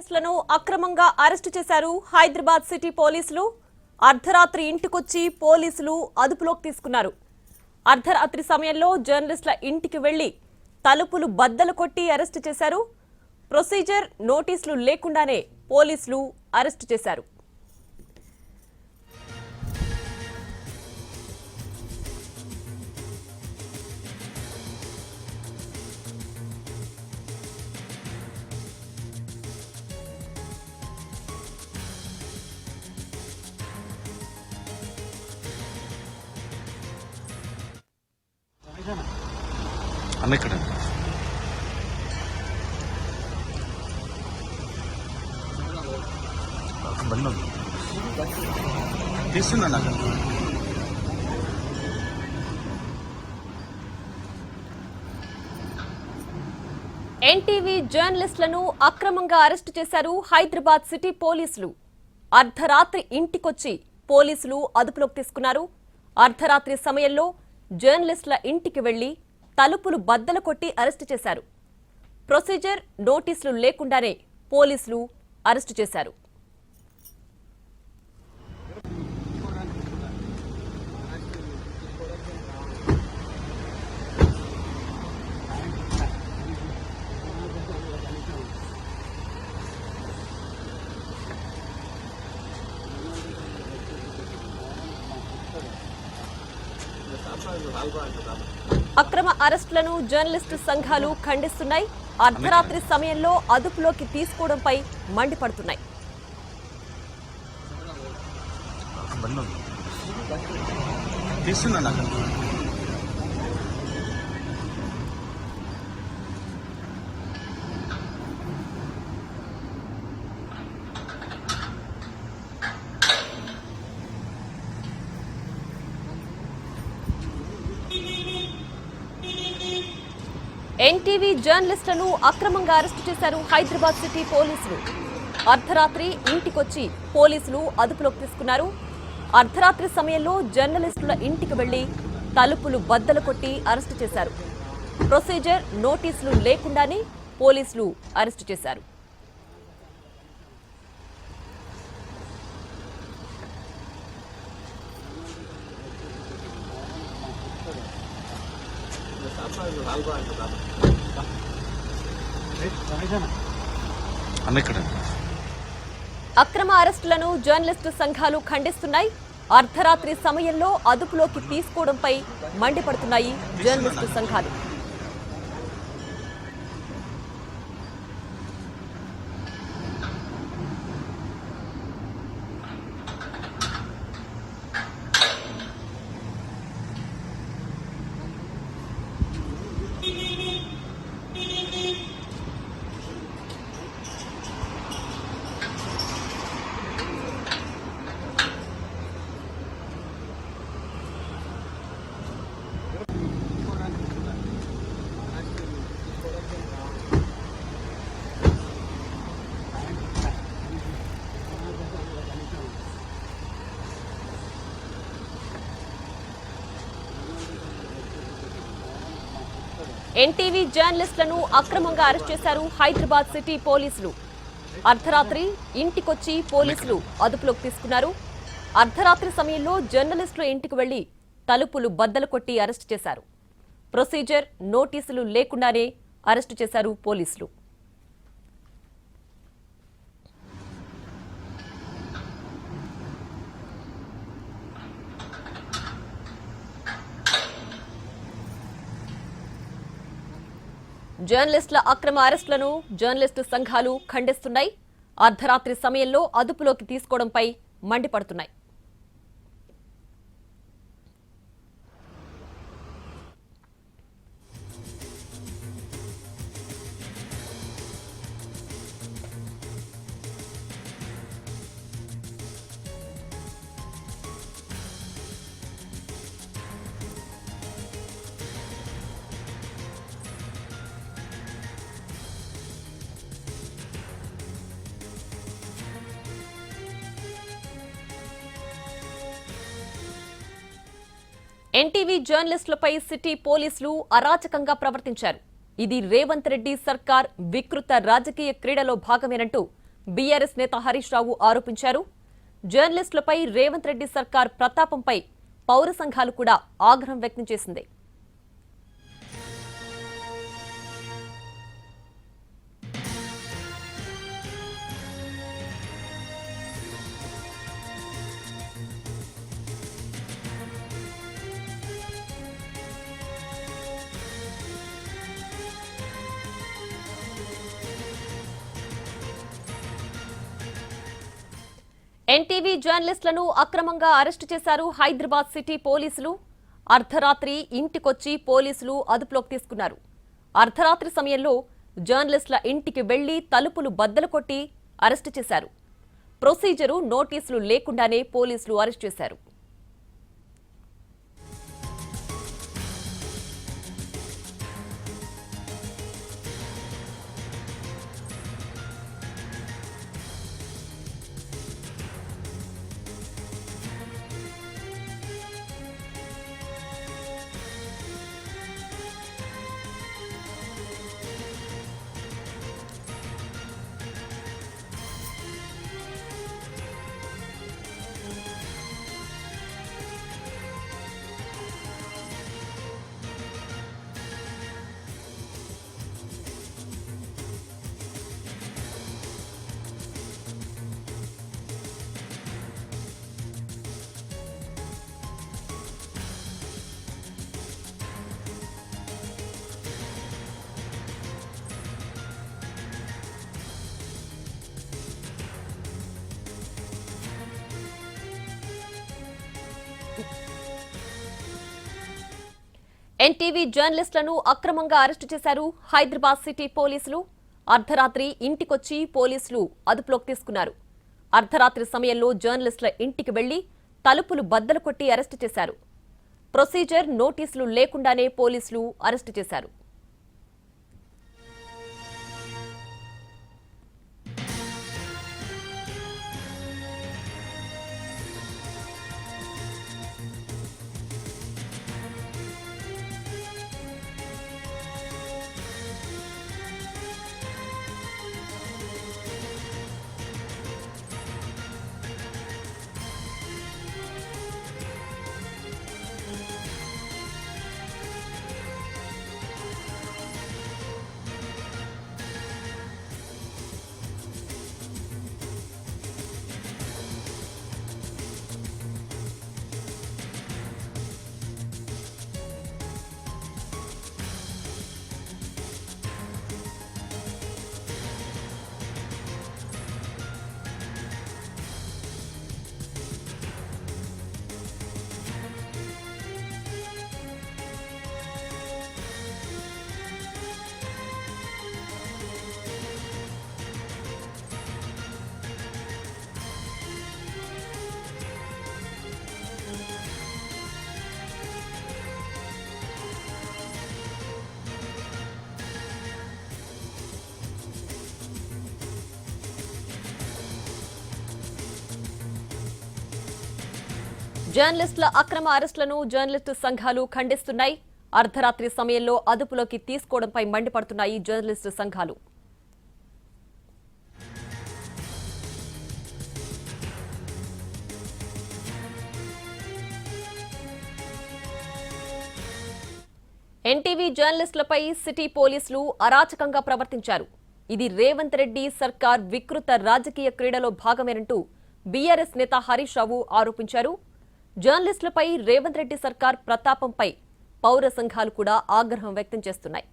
జర్నలిస్టులను అక్రమంగా అరెస్టు చేశారు హైదరాబాద్ సిటీ పోలీసులు. అర్ధరాత్రి ఇంటికొచ్చి పోలీసులు అదుపులోకి తీసుకున్నారు. అర్ధరాత్రి సమయంలో జర్నలిస్టుల ఇంటికి వెళ్లి తలుపులు బద్దలు కొట్టి అరెస్టు చేశారు. ప్రొసీజర్ నోటీసులు లేకుండానే పోలీసులు అరెస్టు చేశారు. అన్న ఇక్కడ తీస్తున్నా నాకు ఎన్టీవీ జర్నలిస్టులను అక్రమంగా అరెస్టు చేశారు హైదరాబాద్ సిటీ పోలీసులు. అర్ధరాత్రి ఇంటికొచ్చి పోలీసులు అదుపులోకి తీసుకున్నారు. అర్ధరాత్రి సమయంలో జర్నలిస్టుల ఇంటికి వెళ్లి తలుపులు బద్దలు కొట్టి అరెస్టు చేశారు. ప్రొసీజర్ నోటీసులు లేకుండానే పోలీసులు అరెస్టు చేశారు. అక్రమ అరెస్టులను జర్నలిస్టు సంఘాలు ఖండిస్తున్నాయి. అర్ధరాత్రి సమయంలో అదుపులోకి తీసుకోవడంపై మండిపడుతున్నాయి. ఎన్టీవీ జర్నలిస్టులను అక్రమంగా అరెస్టు చేశారు హైదరాబాద్ సిటీ పోలీసులు. అర్ధరాత్రి ఇంటికొచ్చి పోలీసులు అదుపులోకి తీసుకున్నారు. అర్ధరాత్రి సమయంలో జర్నలిస్టుల ఇంటికి వెళ్లి తలుపులు బద్దలు కొట్టి అరెస్టు చేశారు. ప్రొసీజర్ నోటీసులు లేకుండానే పోలీసులు అరెస్టు చేశారు. అక్రమ అరెస్టులను జర్నలిస్టు సంఘాలు ఖండిస్తున్నాయి. అర్ధరాత్రి సమయంలో అదుపులోకి తీసుకోవడంపై మండిపడుతున్నాయి జర్నలిస్టు సంఘాలు. ఎన్టీవీ జర్నలిస్టులను అక్రమంగా అరెస్ట్ చేశారు హైదరాబాద్ సిటీ పోలీసులు. అర్ధరాత్రి ఇంటికొచ్చి పోలీసులు అదుపులోకి తీసుకున్నారు. అర్ధరాత్రి సమయంలో జర్నలిస్టుల ఇంటికి వెళ్లి తలుపులు బద్దలు కొట్టి అరెస్టు చేశారు. ప్రొసీజర్ నోటీసులు లేకుండానే అరెస్టు చేశారు పోలీసులు. జర్నలిస్టుల అక్రమ అరెస్టులను జర్నలిస్టు సంఘాలు ఖండిస్తున్నాయి. అర్ధరాత్రి సమయంలో అదుపులోకి తీసుకోవడంపై మండిపడుతున్నాయి. ఎన్టీవీ జర్నలిస్టులపై సిటీ పోలీసులు అరాచకంగా ప్రవర్తించారు. ఇది రేవంత్ రెడ్డి సర్కార్ వికృత రాజకీయ క్రీడలో భాగమేనంటూ బీఆర్ఎస్ నేత హరీష్ రావు ఆరోపించారు. జర్నలిస్టులపై రేవంత్ రెడ్డి సర్కార్ ప్రతాపంపై పౌర సంఘాలు కూడా ఆగ్రహం వ్యక్తం చేసింది. ఎన్టీవీ జర్నలిస్టులను అక్రమంగా అరెస్టు చేశారు హైదరాబాద్ సిటీ పోలీసులు. అర్ధరాత్రి ఇంటికొచ్చి పోలీసులు అదుపులోకి తీసుకున్నారు. అర్ధరాత్రి సమయంలో జర్నలిస్టుల ఇంటికి వెళ్లి తలుపులు బద్దలు కొట్టి అరెస్టు చేశారు. ప్రొసీజరు నోటీసులు లేకుండానే పోలీసులు అరెస్టు చేశారు. ఎన్టీవీ జర్నలిస్టులను అక్రమంగా అరెస్టు చేశారు హైదరాబాద్ సిటీ పోలీసులు. అర్ధరాత్రి ఇంటికొచ్చి పోలీసులు అదుపులోకి తీసుకున్నారు. అర్ధరాత్రి సమయంలో జర్నలిస్టుల ఇంటికి వెళ్లి తలుపులు బద్దలు కొట్టి అరెస్టు చేశారు. ప్రొసీజర్ నోటీసులు లేకుండానే పోలీసులు అరెస్టు చేశారు. జర్నలిస్టుల అక్రమ అరెస్టులను జర్నలిస్టు సంఘాలు ఖండిస్తున్నాయి. అర్ధరాత్రి సమయంలో అదుపులోకి తీసుకోవడంపై మండిపడుతున్నాయి జర్నలిస్టు సంఘాలు. ఎన్టీవీ జర్నలిస్టులపై సిటీ పోలీసులు అరాచకంగా ప్రవర్తించారు. ఇది రేవంత్ రెడ్డి సర్కార్ వికృత రాజకీయ క్రీడలో భాగమేనంటూ బీఆర్ఎస్ నేత హరీష్ రావు ఆరోపించారు. జర్నలిస్టులపై రేవంత్ రెడ్డి సర్కార్ ప్రతాపంపై పౌర సంఘాలు కూడా ఆగ్రహం వ్యక్తం చేస్తున్నాయి.